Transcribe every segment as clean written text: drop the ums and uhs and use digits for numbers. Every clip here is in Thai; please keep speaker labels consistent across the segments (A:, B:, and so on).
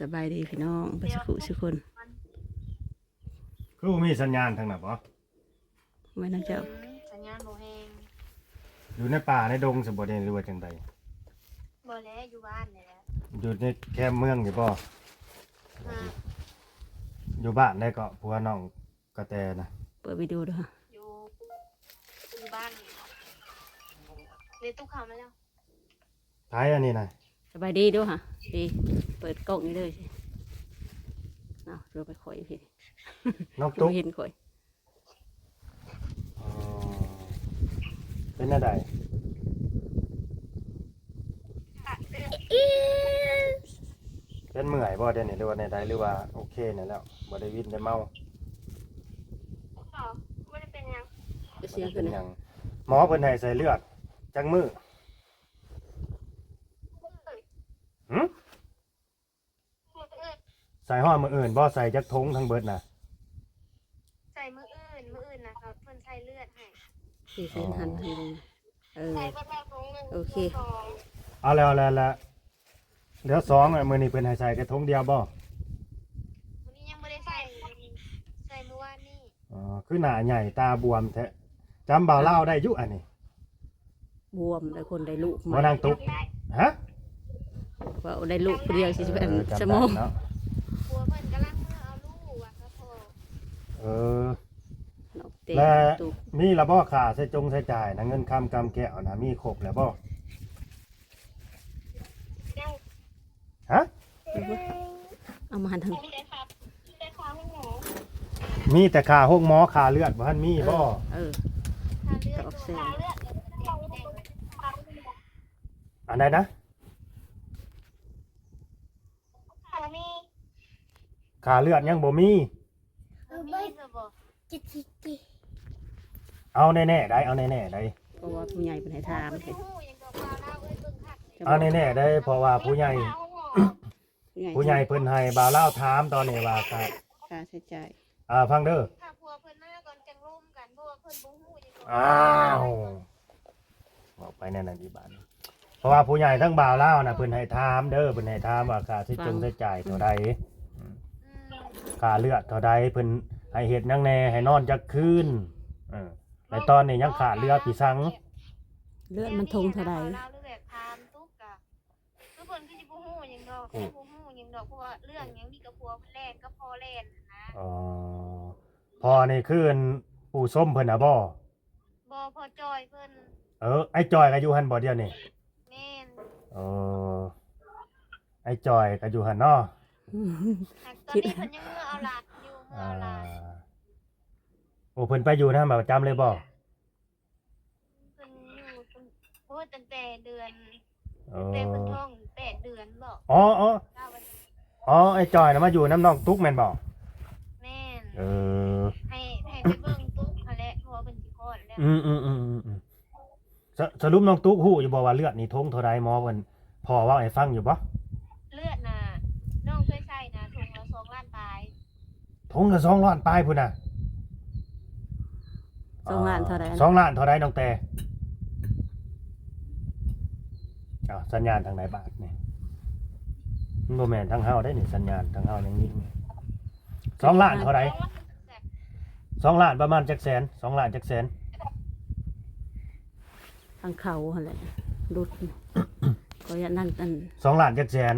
A: สบายดีพี่น้องประสุขสุคน
B: คือมีสัญญาณทางไหนบ่
A: ไว้น้องเจ้า
C: สัญญาณโบแหง
B: อยู่ในป่าในดงสมบูรณ์หรือว่าจังใด
C: บ่แล้วอยู่บ้านนี่แหละ
B: อยู่ในแคมป์เมืองอยู่บ่
C: มา
B: อยู่บ้านได้ก็ผัวน้องกระแตนะ
A: เปิดวิดีโอด้วย
C: อยู่บ้านนี่เรียนตู้ข่าวมาแล้ว
B: ท้ายอันนี้นะ
A: สบายดีด้วยค่ะดีเปิดกล้องนี่เลยเอาเราไปข่อยพี่
B: น้องตุ๊ก
A: เห็นข่อย
B: อ๋อเป็นอะไรเป็นเมื่อยบ่เดี๋ยวนี้หรือว่าในใดหรือว่าโอเคเนี่ยแล้วบ่ได้วินได้เมา
C: ไม่ได้เป็นยัง
A: เสียงขึ้
B: เป็น น
A: นะ
B: หยังหมอเพิ่นให้ใส่เลือดจังมือหึใส่ห้อมืออื่นบ่ใส่จักทงทั้งเบิดน่ะ
C: ใส่มืออื่นนะครับเพิ่นใส่เลือดให้
A: สี่เส้นหันทันเลย
C: ใส่เพิ่นแรกทงนึง
A: โอเค
B: เอาแล้วเดี๋ยว2อ่ะมื้อนี้เพิ่นให้ใส่แค่ทงเดียวบ่
C: วันนี้ยังไม่ได้ใส่เมื่อวานนี้
B: อ๋อคือหน้าใหญ่ตาบวมแท้จำบ่าวเล่าได้อยู่อันนี้
A: บวมได้คนได้ลูก
B: บ่นางตุ๊กฮะ
A: ว่าได้ลูกเดียวสิเป็นสมอง
C: กลัวเพิ่นกำลังเมื่อเอาลูกอ่ะครับพ่อ
B: และมีระบ่ค่าใช้จงใช้จ่ายนะเงินคำกำแก้วนะมีครบแล้วบ่ฮะ
A: เอามาหันทาง
B: มีแต่ค่าห้องหมอค่าเลือดบ่ทันมีบ่อันใดนะค่าเลือดยังบ่มีเอาแน่ๆได้เอาแน่ๆได้
A: เพราะว่าผู้ใหญ่เป็นให้ถาม
B: เอาแน่ๆได้เพราะว่าผู้ใหญ่เพิ่นให้บ่าวเล่าถามตอนนี้ว่าค่า
A: ใช้จ่าย
B: ฟังเด้อ
C: ถ้าผัวเพิ่นมาก่อนจังร่วมกันเพราะว่าเพิ่นบ่ฮู้จัง
B: อ้าวบอกไปแน่นอนดีบานเพราะว่าผู้ใหญ่ทั้งบ่าวเล่าน่ะเพิ่นให้ถามเด้อเพิ่นให้ถามว่าค่าใช้จงใช้จ่ายเท่าใดค่าเลือดเท่าใดเพิ่นให้เฮ็ดหยังแน่ให้นอนจักคืนในตอนนี้ยังขาดเรือปีสัง
A: เลือดมันทงเท่าใด
C: ทุกคนคือสิบ่ฮู้หยังดอกบ่ฮู้หยังดอกเพราะว่าเรื่องหยังมีกับผัวเพิ่นแล่นกับพ่อแล่นนะ
B: อ๋อพ่อนี่คือปู่ส้มเพิ่นน่ะบ่
C: พ่อจอยเพิ่น
B: ไอ้จอยก็อยู่หั่นบ่เดียวนี่
C: แม่น
B: ไอ้จอยก็อยู่หั่นเนาะ
C: ตอนนี้เพิ่นยังเอาหลานอยู่เอาหลาน
B: โอ้เพิ่นไปอยู่นำประจำเลยบ่
C: เพิ่นอยู่โอ้ตั้งแต่เดือนเพิ่นท้อง8เดือนบ่
B: ไอ้จอยน่ะมาอยู่น้ำน้องตุ๊กแม่นบ่
C: แม่นให้ไปเบิ่งตุ๊กหั่นแหละเพราะว่าเพิ่นสิคลอดแล้ว
B: สรุปน้องตุ๊กฮู้อยู่บ่ว่าเลือดนี่ทงเท่าใดหมอเพิ่นพ่อเว้าให้ฟังอยู่บ่
C: เลือดน่ะน้องเคยใช้นะทงละ2ล้านปลาย
B: ทงละ2ล้านปลายพุ่นน่ะ
A: 2 ล้านเท่าใด
B: 2ล้านเท่าใดน้องแต่สัญญาณทางไหนบาทนี่มันบ่แม่นทางเฮาได้นี่สัญญาณทางเฮายังนิ่ง2ล้านเท่าใด2ล้านประมาณจักแสน2ล้านจักแสน
A: ทางเขาหั่นแหละรุดก็อย่านั่นกัน
B: 2ล้านจักแสน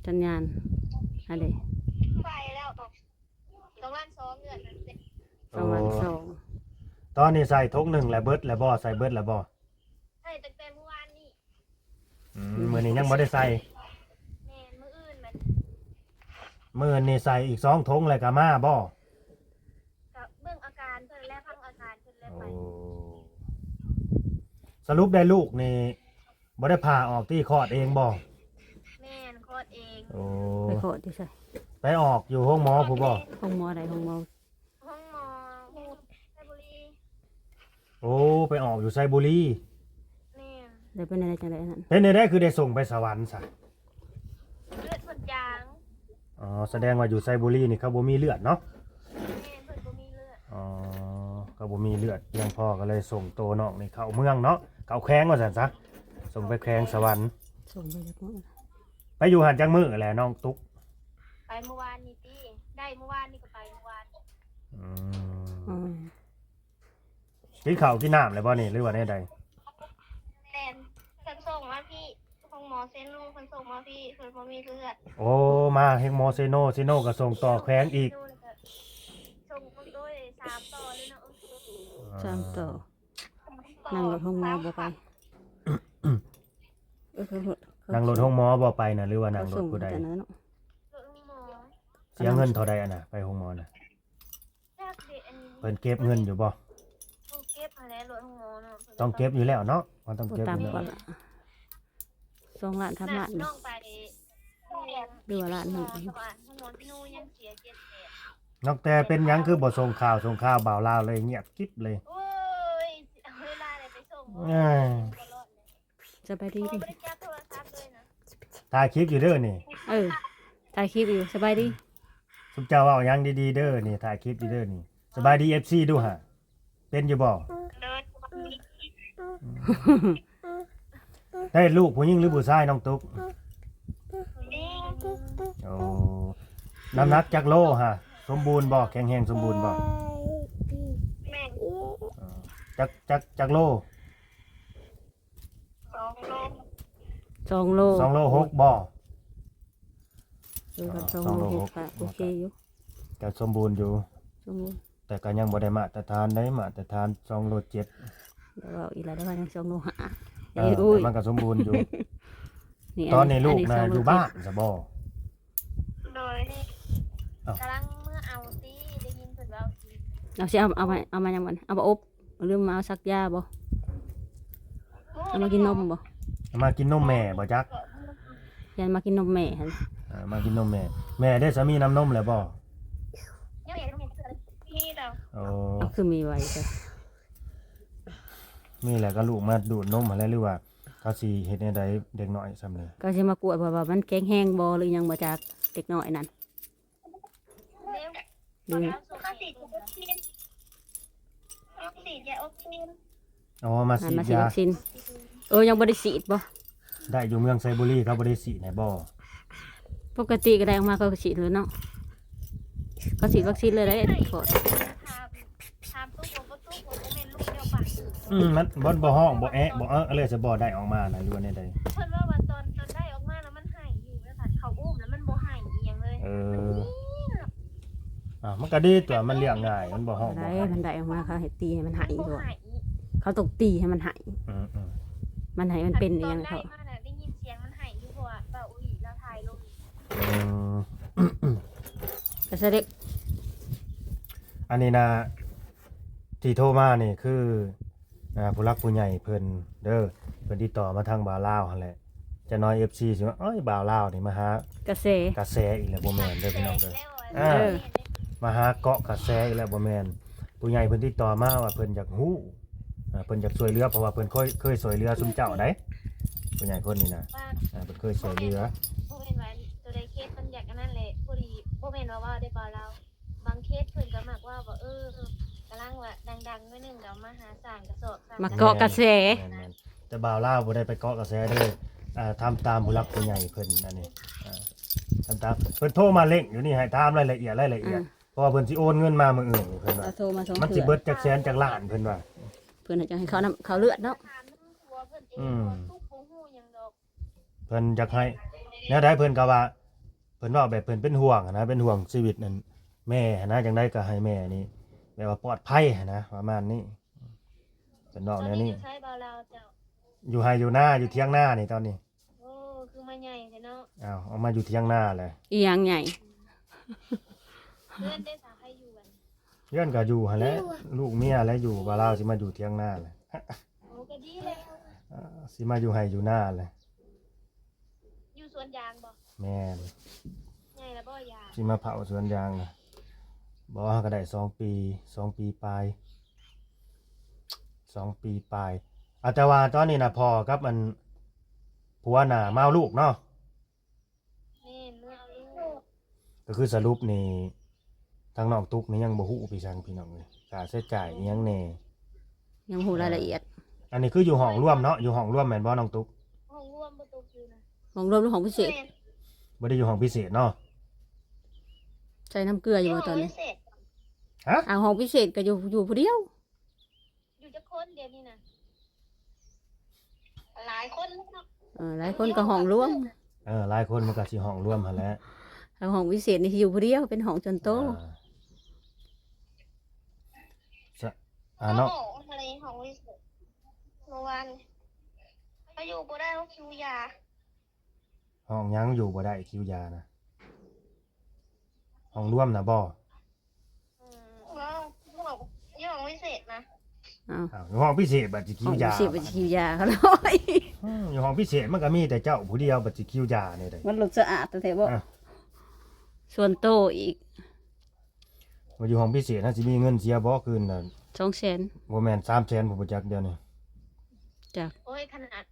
A: สัญญาณอะไร
C: ไปแล้ว2ล้าน2เดือนนั่นสิ
A: 2ล้าน2
B: ตอนนี้ใส่ทง1แล้วเบิดแล้วบ่ใส่เบิดแล้วบ่
C: ใส่ตั้งแต่เมื่อวานนี้
B: มื้อนี้ยังบ่ได้ใส่
C: แม่นมื้ออื่นมัน
B: มื้อนี้ใส่อีก2ทงแล้วก็มาบ่
C: ก็เบิ่งอาการเพิ่นและฟังอาการเพิ่นแล้วไป
B: สรุปได้ลูกนี่บ่ได้ผ่าออกที่คลอดเองบ่
C: แม่นคลอดเอง
A: ไปคลอดอยู่ไส
B: ไปออกอยู่ห้องหมอผู้บ่
A: ห้องหมอใดห้องหมอ
C: ไซบุรี
B: ไปออกอยู่ไซบุรี
A: ได้เป็นอะไรจังได๋นั่น
B: เป็นได้คือได้ส่งไปสวรรค์ซะ
C: เลือดเพิ่นจาง
B: แสดงว่าอยู่ไซบุรีนี่เขาบ่มีเลือดเนาะ
C: แม่เพิ่นบ่มีเลือด
B: เขาบ่มีเลือดเพียงพอก็เลยส่งตัวน้องนี่เข้าเมืองเนาะเข้าแข้งว่าซั่นซะ ส่งไปแขวงสวรรค์
A: ส่งไปแล้ว
B: ไปอยู่หันจังมื้อแหละน้องตุ๊ก
C: ไปเมื่อวานนี่ติได้เมื่อวานนี่ก็ไปเมื่อวาน
B: อืม
A: อืม
B: กินข้าวกินน้ำเลยบ่นี่หรือว่าแนวใด
C: แฟนเพิ่นส่งมาพี่ห้องหมอเซนลูเพิ่นส่งมาพี่เพิ่นบ่มีเลือด
B: โอ้มาเฮงโมเซโนซิโนก็ส่งต่อแขวงอีก
C: ส่งมาด้วย3ต่อเลยเนาะ
A: สามต่อนั่งรถห้องหมอบ่ไปเขา
B: นั่งรถห้องหมอบ่ไปน่ะหรือว่านั่งรถ
A: ส่ง
B: ผู้ใด
A: แต่นั้นเนาะ
C: รถหมอ
B: เสียเงินเท่าใดอ่ะน่ะไปห้องหมอน่ะ
C: จักเด็อันนี้
B: เพิ่นเก็บเงินอยู่บ่
C: ต้องเก็บมาแล้วรถหมอเนาะ
B: ต้องเก็บอยู่แล้วเนาะมันต้อง
A: บ่
B: เก็บอ
A: ตาม
B: ยู่
A: ก่อน
B: แล้ว
A: ละ2 ล้าน3 ล้าน
C: น้
A: เนาะ
C: องไป
A: หรือว่าล้านหนึ่ง
C: สบายห้องหมอที่นู่นยังเสีย7แสน
B: นอกแต่เป็นหยังคือบ่ส่งข่าวบ่าวลาวเลยเงียบกิ๊บเลย
C: โอ้ยเวลาไหนไปส่ง
A: สบายดี
C: ไม่
A: ดิ
C: ได้จับโทรศัพท์เลยนะ
B: ถ่ายคลิปอยู่เด้อนี่
A: ถ่ายคลิปอยู่สบายดี
B: สุเจ้าเว้าหยังดีๆเด้อนี่ถ่ายคลิปอยู่เด้อนี่สบายดี FC ดูฮะเป็นอยู่บ่
C: เดิน
B: ได้ลูกผู้หญิงหรือผู้ชายน้องตุ๊ก
C: นี่
B: โอ้น้ำหนักจักโลฮะสมบูรณ์บ่แข็งแรงสมบูรณ์บ่
C: แม่ง
B: จักโล
C: 2 โล
A: 2 โล
B: 2 โล 6บ่
A: ครับ
B: สอง
A: 2
B: โล
A: โล
B: หก
A: 6ก็โอเคอยู่
B: ก็สมบูรณ์อยู่
A: สมมุติ
B: แต่ก็ยังบ่ได้มาตรฐานได้มาตรฐาน2โล7
A: เดี๋ยวเอาอีกแล้วได้ว่ายัง2โล5
B: เออ
A: อุ้ย
B: แต่มันก็สมบูรณ์อยู่
A: นี่
B: ตอนนี้ลูกนะ
A: 2โ
B: อยู่บ้านซะบ่
C: โดยกำลังเมื่อเอาตีได้ยินเพิ่นว่าสิ
A: เอาสิเอามายังบ่เอามาอบหรือมาเอาซักยาบ่เอามากินนมบ่
B: มากินนมแม่บ่จัก
A: ยันมากินนมแม่หั่น
B: มากินนมแม่ แม่ได้สามีน้ำนมแล้วบ่
C: ยังเห็นเสือพี่เรา
B: โอ้
A: เอาคือมีไว้จ้ะ
B: นี่แหละก็ลูกมาดูดนมมาแล้วหรือว่าเขาสิเฮ็ดแนวใดเด็กน้อยซ้ำเลย
A: ก็สิมากวดว่ามันแข็งแห้งบ่หรือยังบ่จากเด็กน้อยนั่น
C: เร็ว
A: หรือ
C: ข้าวสีดวัคซีนข้าวสีดยาวัคซีน
B: อ๋อมา
A: หั
B: ฉี
A: น
B: ด
A: มาฉีด
B: ยา
A: วัคซีนยังบ่ได้ฉีดบ่
B: ได้อยู่เมืองไซบุรีเขาบ่ได้ฉีดให้บ่
A: ปกติก็ได้ออกมาก็ฉีดเลยเนาะก็ฉีดวัคซีนเลยได้ขอด
C: ถามตู้ผมตู้ผมเป็นลูกเดียวปะ
B: มันบ่ฮ้องบ่แอะบ่เลยจะบ่ได้ออกมานะหรือว่าแนวใด
C: เพิ่นว่าตอนได้ออกมาแล้วมันหายอยู่แล้วค่ะเขาอุ้มแล้วมันบ่หายอีหยังเลย
B: มันก็ดีตัวมันเลี้ยงง่ายมันบ่ฮ้องบ่
A: ได้
B: หาย
A: มันได้ออกมาเขาให้ตีให้มันหาย
C: บ่
A: ด้วย
C: หาย
A: เขาตกตีให้มันหาย
B: อืม
A: มันหายมันเป็นอ
C: ต
A: ย่าง
C: อน
A: นั้น
C: ได้
A: เขา
C: มาน่ะได้ยินเสียงมันหายอยู่เพราะว่าเบาอุ้ยแล้วถ่ายลง
A: ก็แสดง
B: อันนี้นะที่โทรมานี่คือผู้รักผู้ใหญ่เพิ่นเด้อเพิ่นติดต่อมาทางบ่าวลาวหั่นแหละจะน้อย FC สิว่าเอ้ยบ่าวลาวนี่มาหาก
A: ระแส
B: กระแสอีกแล้วบ่แม่นเด้อพี่น้องเด้อ
C: เออ
B: มาหาเกาะกระแสอีกแล้วบ่แม่นผู้ใหญ่เพิ่นติดต่อมาว่าเพิ่นอยากฮู้เพิ่นอยากช่วยเหลือเพราะว่าเพิ่นเคยช่วยเหลือซุมเจ้าได้ผู้ใหญ่คนนี้นะ
C: ว่า
B: เพิ่นเคยช่วยเหลือ
C: บ่แม่นว่าตัวใดเคสมันอยากอันนั้นแหละพอดีบ่แม่นว่าได้บ่เราบางเคสเพิ่นก็มักว่ากำลังว่าดังๆมื้อนึงเดี๋ยวมาหาสร้างกระสอบสร้าง
A: มาเกาะกระแส
B: แม่นๆแต่บ่าวลาวบ่ได้ไปเกาะกระแสเด้อทำตามผู้รักผู้ใหญ่เพิ่นอันนี้ทำตามเพิ่นโทรมาเร่งอยู่นี่ให้ถามรายละเอียดเพราะว่าเพิ่นสิโอนเงินมามื้ออื่นเพิ่นว่า
A: โทรมา2
B: มันสิ
A: เทื่อ
B: เบิดจักแสนจักล้านเพิ่นว่า
A: เพิ่นจะให้เขานำเขาเลือดเนาะ
C: ถามน้ำหัวเพิ่นเองว่าทุกบ่ฮู้หยังดอก
B: เพิ่นอยากให้แนวใดเพิ่นก็ว่าเพิ่นว่าแบบเพิ่นเป็นห่วงนะเป็นห่วงชีวิตนั่นแม่นะจังได๋ก็ให้แม่นี่แบบว่าปลอดภัยนะประมาณนี้เป็นนอกแนวนี้
C: ใช้บ่เราเจ้า
B: อยู่ไห้อยู่หน้าอยู่เที่ยงหน้านี่ตอนนี้
C: โอ้คือมาใหญ่แท้เนาะ
B: เอามาอยู่เที่ยงหน้าเลย
A: อีหยังใหญ่
C: เพื่อนได้สาใครอยู่กัน
B: เพื่อนก็อยู่หั่นแหละลูกเมียแล้วอยู่บ่าวลาวสิมาอยู่เที่ยงหน้าเลย
C: โอ้ก็ดีแล้ว
B: สิมาอยู่ไห้อยู่หน้าเลย
C: อยู่สวนยางบ่
B: แม่น
C: ใหญ่แล้วบ่ยาง
B: สิมาเผาสวนยางนะบ่ก็ได้2 ปีปลาย2 ปีปลายอาจจะว่าตอนนี้นะพ่อกับมันผัวน่ะมาเอาลูกเนาะ
C: แม่นเมื่อเอาลูก
B: ก็คือสรุปนี่ทางน้องตุ๊กนี่ยังบ่ฮู้พี่ชังพี่น้องเลยค่าใช้จ่ายอิหยังแน่
A: ยังบ่ฮู้รายละเอียด
B: อันนี้คืออยู่ห้องร่วมเนาะอยู่ห้องร่วมแม่นบ่น้องตุ๊ก
C: บ่ตกอยู่นะ
A: ห้องรวมหรือห้องพิเศษ
C: แม่น
B: บ่ได้อยู่ห้องพิเศษเนาะ
A: ใส่น้ำเกลืออยู่บ่ตอนนี้
C: พิเศษ
A: เอาห้องพิเศษก็อยู่ผู้เดียว
C: อยู่จักคนเดียวนี่นะหลายคนเนาะ
A: หลายคนก็ห้องรวม
B: หลายคนมันก็สิห้องรวมหั่นแหละ
A: เอาห้องพิเศษนี่สิอยู่ผู้เดียวเป็นห้องจนโต
B: เนาะ
C: โอ้โหอะไรของวิเศษเมื่อวานเขาอยู่บ่ได้เขาคิวยา
B: ห้องยังอยู่บ่ได้คิวยานะห้องรวมนะบ่
C: ว้าวยี่ห้อวิเศษนะ
B: อยู่ห้องพิเศษบัดสิคิ
A: ห้อ
B: ว
A: ง
B: ยา
A: พิเศษเป็นคิวยาเขาเลย
B: อยู่ห้องพิเศษมันก็มีแต่เจ้าผู้เดียวบัดสิคิวยานี่เด้
A: มันหลุดสะอาดแต่บ่ส่วนโตอีก
B: ว่าอยู่ห้องพิเศษน่าสิมีเงินเสียบ่คืนน่ะ
A: 200,000
B: บ่แม่น300,000ผมบ่จักเดียวนี่
A: จาก
C: โอ้ยขนาด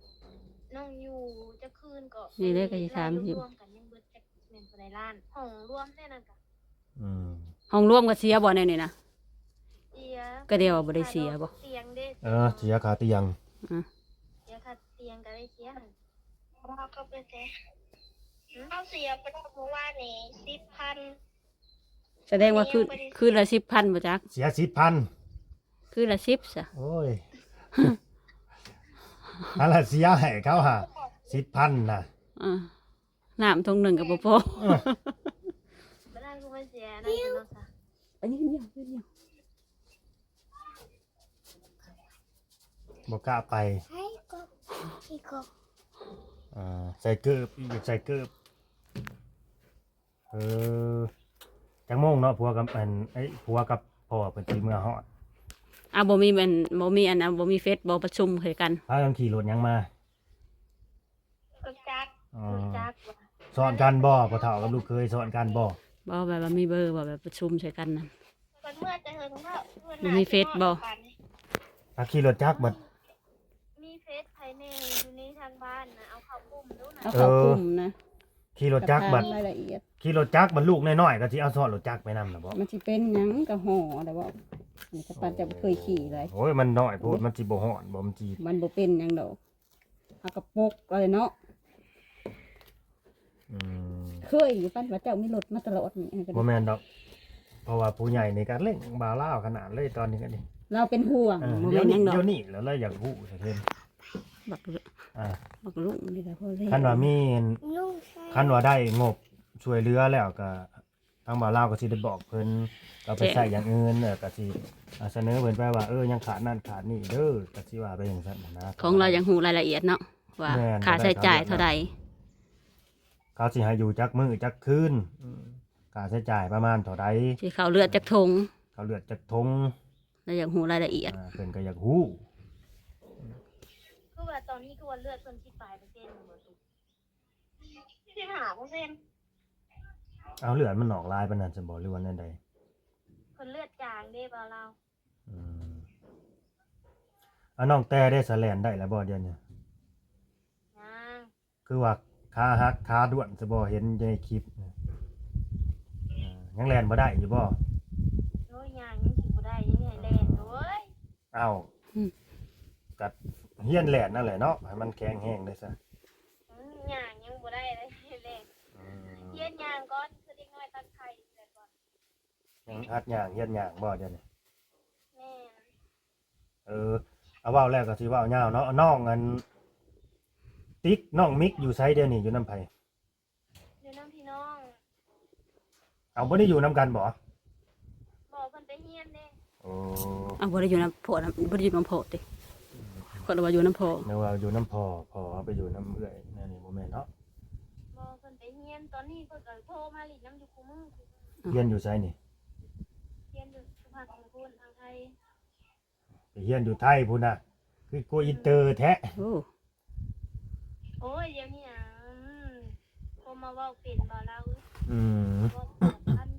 C: น้องอยู่จะคืนก็
A: นี่เลขก็สิถามอยู่
C: รวมกันยังเบิดจักแม่นบ่ได้ล้านห้องรวมแน่นั่นก็
B: อืม
A: ห้องรวมก็เสียบ่ในนี่นะ
C: เสีย
A: ก็เดียวบ่ได้เสียบ่
C: เตียงเด้
B: เสียค่าเตียง
C: เสียค่าเตียงก็ได้เสียหั่นเราก็ไปเสียเอาเสียไปได้เมื่อวานนี่10,000
A: แสดงว่าคืนละ 10,000บ่จัก
B: เสีย10,000
A: คืนละ10ซะ
B: โอ้ย อันละเสียให้เขาหา10,000น่ะ
A: น้ำทงหนึ่งก็บ่พอ
C: บ่ได้กูไม่เสียได้เนาะซะ
A: อันนี้เดียว
B: บ่กล้าไป
C: ให้ก็อีกก็
B: ใส่เกิบอีกใส่เกิบจังโมงเนาะผัวกับผัวกับพ่อเพิ่นสิเมื่อฮอด
A: บ่มีอันบ่มีเฟซบ่ประชุมคือกัน
B: พากันขี่รถหยังมา
C: ก็จัก
B: อ๋อ
C: จักว่ะ
B: สอนกันบ่พ่อเฒ่ากับลูกเคยสอนกันบ่
A: บ่แบบว่ามีเบอร์บ่แบบประชุมใส่กันนั่น
C: มันเมื่อจะเฮิงเท่าเมื่อ
A: บ่มีเฟซบ่
B: ถ้าขี่รถจักรบัด
C: มีเฟซภายในอยู่ในทางบ้านนะเอาเข้ากลุ่มดูนะ
A: เอาเข้ากลุ่มนะ
B: ขี่รถจักรบัด
A: รายละเอียด
B: ขี่รถจักรบัดลูกน้อยๆก็สิเอาสอนรถจักรไปนำน่ะบ่
A: มันสิเป็นหยังก็ห่อแต่ว่านี่ก็ปันจะเคยขี่เลย
B: โอ้ยมันน้อยโพดมันสิบ่ฮ้อนบ่มันสิ
A: มันบ่เป็นหยังดอกเอากระปกอะไรเนาะ
B: อืม
A: เคยอยู่ปั้นว่าเจ้ามีรถมาตลอดนี่อันก็
B: บ่แม่นดอกเพราะว่าผู้ใหญ่นี่ก็เล่นบ่าวลาวขนาดเลยตอนนี้ก็นี่
A: เราเป็นห่วงบ่
B: เดี๋ย
A: แม่
B: วน
A: ห
B: นี้
A: ยังดอก
B: เดี๋ยวนี้แล้วเราอยากฮู้ซะเพิ่น
A: บัก
B: อ่า
A: ลุงนี่ก็พอแล้ว
B: คันว่ามี
C: ลุง
B: คันว่าได้งบช่วยเหลือแล้วก็ทางบ่าวลาวก็สิได้บอกเพิ่นเอาไปใช้อย่างอื่นก็สิเสนอเพิ่นไปว่ายังขาดนั่นขาดนี่เด้อก็สิว่าไปจังซั่นนะ
A: ของเรายังหูรายละเอียดเนาะว่า
B: แม่น
A: ค่าใช้จ่ายเท่าใด
B: เขาสิให้อยู่จักมื้อจักคืนค่าใช้จ่ายประมาณเท่าใด
A: สิเข้าเลือดจากทง
B: เขาเลือดจักทง
A: เรายังหูรายละเอียด
B: เพิ่นก็อยากฮู้
C: คือว่าตอนนี้คือว่าเลือดเพิ่นสิปลายเปอร์เซ็นต์บ่ตุ15%
B: เอาเลือดมันออกลายปานนั้นซั่นบ่หรือว่าแนวใด
C: เพิ่นเลือดจางเด้บ่าวเรา
B: อืมน้องแต่ได้สแลนได้แล้วบ่เดี๋ยวนี้
C: นาง
B: คือว่าขาหักขาด้วนจะบ่เห็นในคลิปยังแลนบ่ได้อยู่บ่
C: โน้ยยางยังสิบ่ได้ยังให้แล่นโอ้ย
B: เอ้ากัดเฮียนแลนนั่นแหละเนาะให้มันแข็งแห้งได้ซะ
C: ยางยังบ่ได้เลยให้แล่นเฮียนยางก่อนคือเด็กน้อยตั้งไข่แต่ก่อน
B: ยังหัดย่างเฮียนย่างบ่เดี๋ยวนี้
C: แม่น
B: เอาเว้าแล้วก็สิเว้ายาวเนาะน้องอันติ๊กน้องมิกอยู่ไสเดี๋ยวนี้อยู่นำไผ
C: เดี๋ยวน้องพี่น้อง
B: เอาบ่ได้อยู่นํกันบ่
C: บอกเพิ่นไปเฮียนเด้
B: โอ้
A: เอาบ่ได้อยู่น้ำโพดบ่ได้อยู่น้ำโพดติคนว่าอยู่น้ำโพ
B: แม่ว่าอยู่น้ำพ่อเอาไปอยู่น้ำเอื้อยนั่นนี่บ่แม่นเนาะ
C: บอกเพิ่นไปเฮียนตอนนี้เพิ่นก็โทรมาลิดน้ำอยู่คู่มือ
B: เฮียนอยู่ไสนี่
C: เฮียนอยู่สุพรรณของคุณทางไทย
B: ไปเฮียนอยู่ไทยพุ่นน่ะคือกูอินเตอร์แท้
A: โอ้
C: โอ้ยเดี๋ยวนี้โทรมาเว้าเป็นบ่เรา
B: อืม
C: บอกท่าน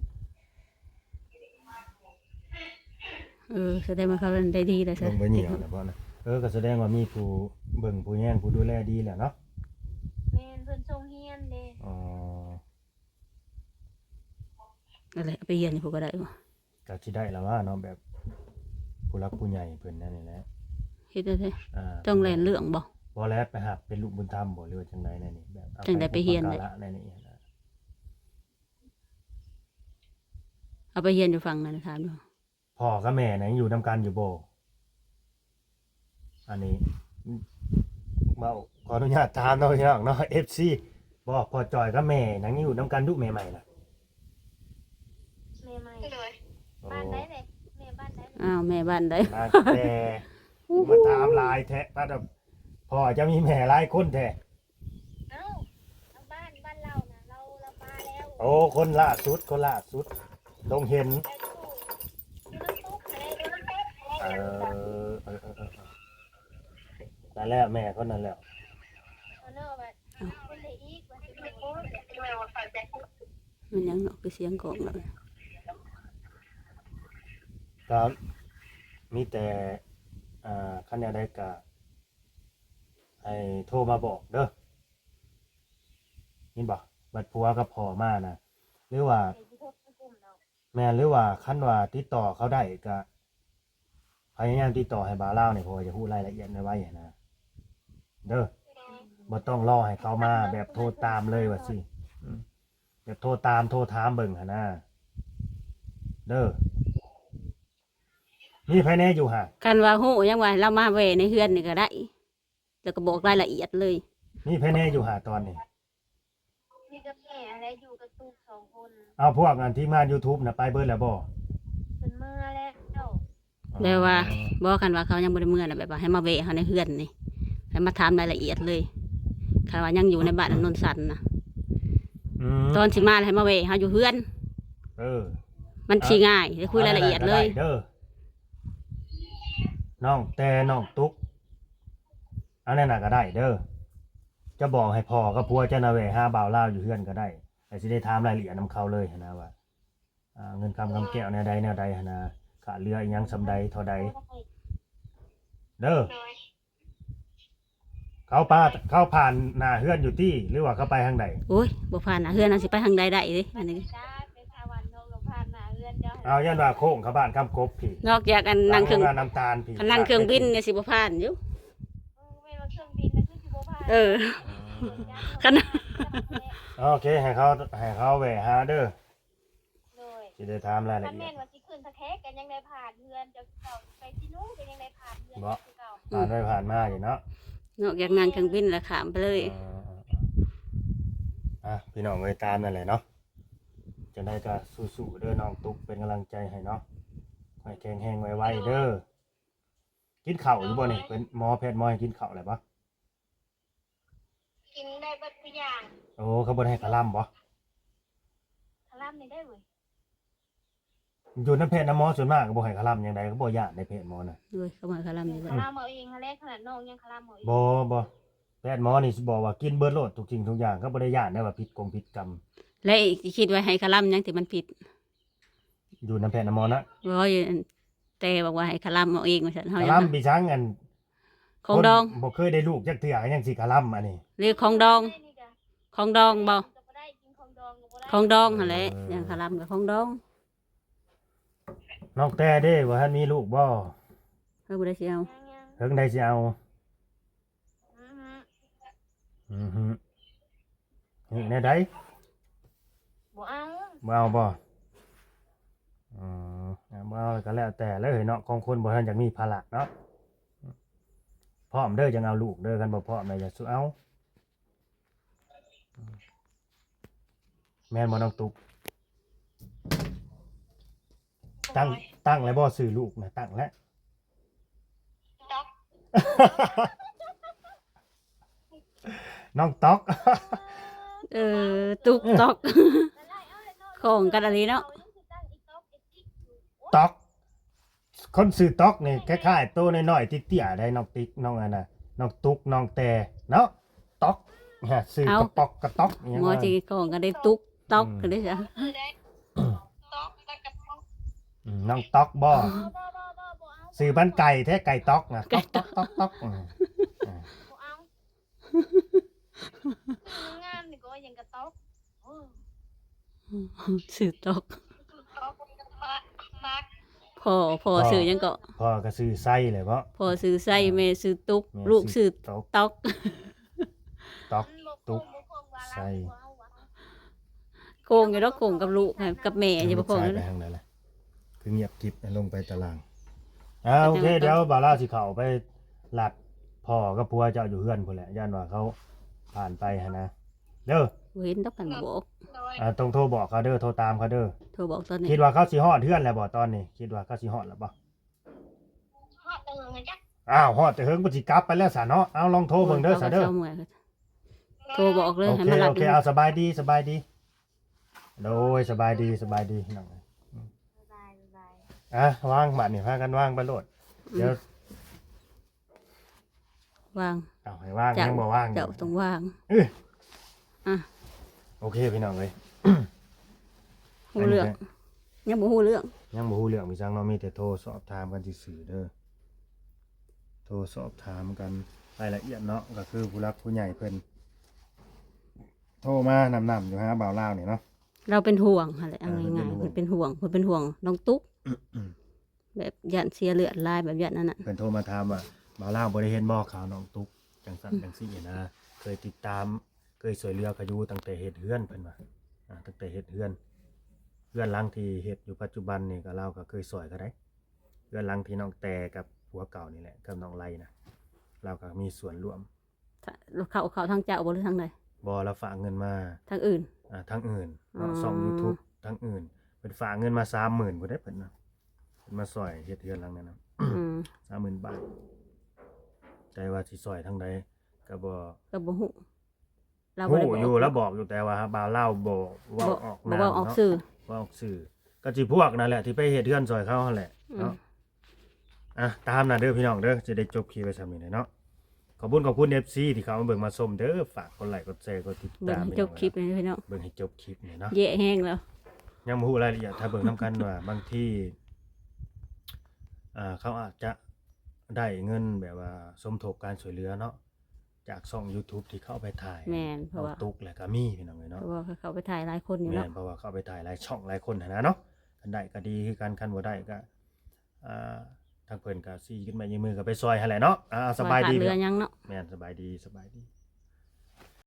A: แสดงว่าเขาเล่นได้ดีเลย
B: ลงไปเหนียวนะพ่อนะก็แสดงว่ามีผู้เบิ่งผู้แย่งผู้ดูแลดีแหละเนาะ
C: แม่นเพิ่นส่งเฮียนเด้
B: อ๋อ
A: อะไรเอาไปเรียนนี่พวกก็ได้บ่
B: ก็สิได้แล้วว่าเนาะแบบผู้รักผู้ใหญ่เพิ่นนั่นนี่แหละ
A: เฮ็ดได้
B: อ่า
A: ต้องแลนเรื่องบ่
B: บ่แล้วไปหับเป็นลูกบุญธรรมบ่หรือว่าจังได๋นั่นนี่แบบอา
A: จังใดไปเฮียน
B: ได้
A: ได้
B: ในนี่นะ
A: เอาไปเฮียนอยู่ฝั่งนั้นถามดู
B: พ่อกับแม่น่ะยังอยู่นํกันอยู่บ่อันนี้เว้าขออนุญาตถามเนาะพี่น้องเนาะ FC บ่พ่อจอยกับแม่น่ะยังอยู่นํกันดุแม่ใหม่น่ะ
C: แม่ใหม่
D: เลย
B: โอ้
C: บ้านได้เลยแม่บ้านได้เลย
A: อ้าวแม่บ้านใด
B: มาแต่มาถามหลายแท้ป้าดอกพ่อจะมีแม่หลายคนแท้
C: เอ้าเอาบ้านเราน่ะเรามาแล้ว
B: โอ้คนล่าสุดต้องเห็น
C: ไปตู้อยู่น้ำตุ๊กอะไรดูน้ำตุ๊กอะไร
B: นั่นแหละแม่คนนั้นแหล้ว
C: เอาเนอะแบบคนเลยอีกว่าสิเป็นคน
A: มันยังเนาะคือเสียงกองแล้ว
B: ก็มีแต่คันแนวใดก็ให้โทรมาบอกเด้อนี่บ่บัดผัวกับพ่อมานะหรือว่า
C: ไอ้ที่โทษกลุ่มเรา
B: แม่นหรือว่าคันว่าติดต่อเขาได้ก็พยายามติดต่อให้บ่าวลาวนี่เพราะว่าจะพูดรายละเอียดไว้นะเด้อบ่ต้องรอให้เขามาแบบโทรตามเลยว่าสิแบบโทรตามโทรถามเบิ่งหั่นนะเด้อมีภายในอยู่ฮะ
A: กันว่าฮู้ยังว่าเรามาแวในเฮือนนี่ก็ได้แล้วก็บอกรายละเอียดเลย
B: มีภายในอยู่หาตอนนี้
C: มีกับแม่อะไรอยู่กับตุ๊ก2 คน
B: เอาพวกงานที่มา YouTube น่ะไปเบิดแล้วบ่
C: เป็นเมื่อแล้ว
A: แล้วว่าบอกกันว่าเขายังบ่ได้เมื่อน่ะแบบว่าให้มาแวะเฮาในเฮือนนี่ให้มาถามรายละเอียดเลยคันว่ายังอยู่ในบ้านนนสันน่ะ
B: อืม
A: ตอนสิมาให้มาแวะเฮาอยู่เฮือน
B: เออ
A: มันสิง่ายได้คุยรายละเอียดเลย
B: เด้อน้องแต่น้องตุ๊กอันนั้นน่ะก็ได้เด้อจะบอกให้พ่อกับผัวเจ้านาเวหาบ่าวลาวอยู่เฮือนก็ได้แต่สิได้ถามรายละเอียดนํเขาเลยหันนะว่าเงินคำแก้วแนวใดหันนะขาเรืออีหยังซำใดเท่าใดเด้อ
D: เลย
B: เขาผ่านหน้าเฮือนอยู่ที่หรือว่าเขาไปทางใด
A: โอ้ยบ่ผ่านน่ะเฮือนน่ะสิไปทางใดได้เด้อันนี้
C: จ้าไปสวรรค์นกลงพานหนาเรือนเจ้า
B: เอายันว่าโค้งเขาบ้านคำกบพี่
A: นอกจากอันนั่งเครื่อง
B: โน้ำตาลพี่
A: คันนั่งเครื่องบินเนี่ยสิบ่ผ่านอยู่
C: ไม่ว่าเครื่องบินนะคือสิบพาน
A: เออ คัน
B: โอเคให้เขาแหวหาเด้อ
C: โดย
B: สิได้ถามรายละ
C: ท่าน
B: เอี
C: แม่
B: ยด
C: นว่าสิขึ้นสะแคกกันยังได้ผ่านเรือนเจ้าเก่าไปที่นู้นกันยังได้ผ่านเรือนเก่า
B: ผ่านไปผ่านมาอยู่เนาะ
A: นอกจากนั่งเครื่องบินแล้วข้ามไปเลย
B: พี่น้องเอ้ยตามนั่นแหละเนาะจะได้ก็สู้ๆเด้อน้องตุ๊กเป็นกำลังใจให้เนาะให้แข็งแรงไวๆเด้อกินข้าวอยู่บ่นี่เป็นหมอแพทย์หมอให้กินข้าวอะไรบ่
D: กินได้เบิดทุกอย่าง
B: โอ้เขาบ่ได้ให้กะล่ำบ่
C: คลามนี่ได้เว้ย
B: อยู่น้ำแพทย์น้ำหมอส่วนมากก็บ่ให้กะล่ำอย่างใดก็บ่ย่านในแพทย์หมอน่ะ
A: ด้วยเข้ามาคารัมนี่แหละ
C: คลามเอาเองฮะแรกขนาดน้องยังคลามเอาเอง
B: บ่แพทย์หมอนี่สิบอกว่ากินเบิดโลดทุกสิ่งทุกอย่างก็บ่ได้ย่านได้ว่าผิดกรรม
A: และอีกที่คิดไว้ให้คารัมยังที่มันผิด
B: อยู่น้ำแพทย์น้ำหมอนะ
A: บ่อยู่แต่บอกว่าให้คารัมเอาเองว่าซั่นเฮาก
B: ะ
A: ยัง
B: ล่ำปีช้างอัน
A: ของดอง
B: คนบ่เคยได้ลูกจักเทื่อยังสิกะล่ำอันนี้
A: หรือของดอง
C: นี่จ้ะ
A: ของดองบ่
C: ก็บ่ได้กินของดองก็บ่ได้
A: ของดองหั่นแหละอย่างคารัมกับของดอง
B: น้องแต่เด้ว่าท่านมีลูกบ่
A: เฮาบ่ได้สิเอา
C: ยัง
B: เพิ่งได้สิเอา
C: ๆ
B: อือฮึนี่แน่ใด
C: บ่เอา
B: บ่เอาบ่บ่เอาก็แล้วแต่เลยเนาะของคนบ่ทันอยากมีภาระเนาะพร้อมเด้อจังเอาลูกเด้อกันบ่พร้อมเลยอย่าสู้เอาแม่นบ่น้องตุ๊กตั้งแล้วบ่ซื้อลูกนะตั้งแล้ว
D: ต๊อก
B: น้องต๊อก
A: เออตุกตอก ของกันอะไรเนาะ
B: ต๊อกคนซื้อต๊อกนี่คล้ายๆตัวน้อยๆเตี้ยๆได้น้องติ๊กน้องอันน่ะน้องตุ๊กน้องแต่เนาะต๊อกฮะซื้อกระปอกกระต๊อกอหยัง
A: หมอ
B: ว่า
A: สิของกันได้ตุกตอกกันได้จ้ะ
D: คือได้ต๊อกแล้วก็ต๊อก
B: น้องต๊อกบ่ซื้อบ้านไก่แท้ไก่ต๊อกน่ะต๊อกต๊อกต๊อกต๊อก
C: งามนี่ก็ยังกระต๊อก
A: สื่อตอก
D: ต๊อกฟัก
A: พ่อซื้อหยังก็
B: พ่อก็ซื้อไส้เลยเพราะ
A: พ่อซื้อไส้แม่ซื้อตุ๊ก
B: แม่
A: ลูกซื้อ
B: ตอก
A: ตอก
B: ตอก ตุ๊ก ใส่
A: โกงอยู่ดอกโกงกับลูกกับแม่อย่าบ่โกง
B: ใส่
A: เล
B: ไป
A: ย
B: ทางไหนล่ะคือเงียบกริบลงไปตารางโอเคเดี๋ยวบาร่าสิเข้าไปหลัดพ่อกับผัวเจ้าอยู่เฮือนพุ่นแหละย่านว่าเขาผ่านไปหั่นนะเด้อ
A: บ่เห็นดอกกันบ่บอก
D: โดย
B: ต้องโทรบอกเขาเด้อโทรตามเขาเด้อ
A: โทรบอกตอนนี้
B: คิดว่าเขาสิฮอดเฮือนแล้วบ่ตอนนี้คิดว่าเขาสิฮอดแล้วบ่
D: ฮอดตึงนะจ๊ะ
B: อ้าวฮอดแต่เฮิงบ่สิกลับไปแล้วซะเนาะเอาลองโทรเบิ่งเด้อซะเด้อ
A: ามื่อยโทรบอกเลย
B: โอ
A: ให้
B: เค
A: มารับ
B: โอเคเอาสบายดีสบายดีโดยสบายดีสบายดีน้อง
C: บ๊ายบาย
B: วางบัดนี่พากันวางไปโลดเดี๋ยว
A: วาง
B: เอาให้วางยังบ่วาง
A: เจ้าต้องวาง
B: โอเคพี่น้องเอ้ย
A: ฮู้เรื่องยังบ่ฮู้เรื่อง
B: ยังบ่ฮู้เรื่องมีจังเนาะมีแต่โทรสอบถามกันซื่อๆเด้อโทรสอบถามกันรายละเอียดเนาะก็คือผู้รักผู้ใหญ่เพิ่นโทรมานำอยู่ฮะบ่าวลาวนี่เนาะ
A: เราเป็นห่วงหั่นแหละเอาง่ายๆ
B: เพิ่
A: เพิ่
B: น
A: น
B: เป็
A: เป็น น
B: ห่
A: ห่
B: ว
A: ว
B: ง
A: งเพิ่นเป็นห่วงน้องตุ๊กแบบยันเสียเลือดลายแบบยันนั้นน่ะ
B: เพิ่นโทรมาถามว่าบ่าวลาวบ่ได้เห็นบ่ข่าวน้องตุ๊กจังซั่นจังซี่นะเคยติดตามเคยช่วยเหลือเขาอยู่ตั้งแต่เฮ็ดเฮือนเพิ่นว่าตั้งแต่เฮ็ดเฮือนหลังที่เฮ็ดอยู่ปัจจุบันนี่ก็เราก็เคยช่วยเขาได้เฮือนหลังที่น้องแต่กับผัวเก่านี่แหละกับน้องไลนะเราก็มีส่วนร่วม
A: เขาทางเจ้าบ่หรือทางใด
B: บ่เราฝากเงินมา
A: ทางอื่น
B: ทางอื่น
A: อ๋อ
B: ช่อง YouTube ทางอื่นเพิ่นฝากเงินมา 30,000บ่ได้เพิ่นนะเพิ่นมาช่วยเฮ็ดเฮือนหลังนั้นนะ
A: อืม
B: 30,000 บาทแต่ว่าสิช่วยทางใดก็บ่
A: ก็บ่ฮู้เราบ่
B: ฮู้
A: ได้บอก
B: อยู่แล้วบอกอยู่แต่ว่าบ่าวเล่าบ่เว้าออก
A: บ่
B: นาม
A: เว้าออก
B: เนาะ
A: สื่อ
B: เว้าออกสื่อก็สิพวกนั่นแหละที่ไปเฮ็ดเฮือนซอยเขานั่นแหละเนาะตามน่ะเด้อพี่น้องเด้อจะได้จบคลิปไว้ซำนี้เนาะขอบคุณ FC ที่เขามาเบิ่งมาชมเด้อฝากกดไลค์กดแชร์กดติด
A: เบิ่ง
B: ตาม
A: ให้จบคลิปเลยพี่น้อง
B: เบิ่งให้จบคลิปนี่เนาะ
A: แย่แห้งแล้ว
B: ยังบ่ฮู้รายละเอียดถ้าเบิ่งนํกันว่าบางที่เขาอาจจะได้เงินแบบว่าสมทบการช่วยเหลือเนาะจากช่อง YouTube ที่เขาเอาไปถ่าย
A: แม่นเพราะว่า
B: ตุกแล้วก็มีพี่น้องเอ้ย
A: เพ
B: เนาะ
A: ราะว่าเขาไปถ่ายหลายคนอยู่
B: แม่
A: เนาะ
B: นเพราะว่าเขาเอาไปถ่ายหลายช่องหลายคนหั้นนะเนาะคันได้ก็ดีคือกันคันบ่ได้ก็ทางเพิ่นก็สิขึ้นมายืมมือก็ไปซอยหั่นแหละเนาะสบายดี
A: เรือยังเนาะ
B: แม่นสบายดี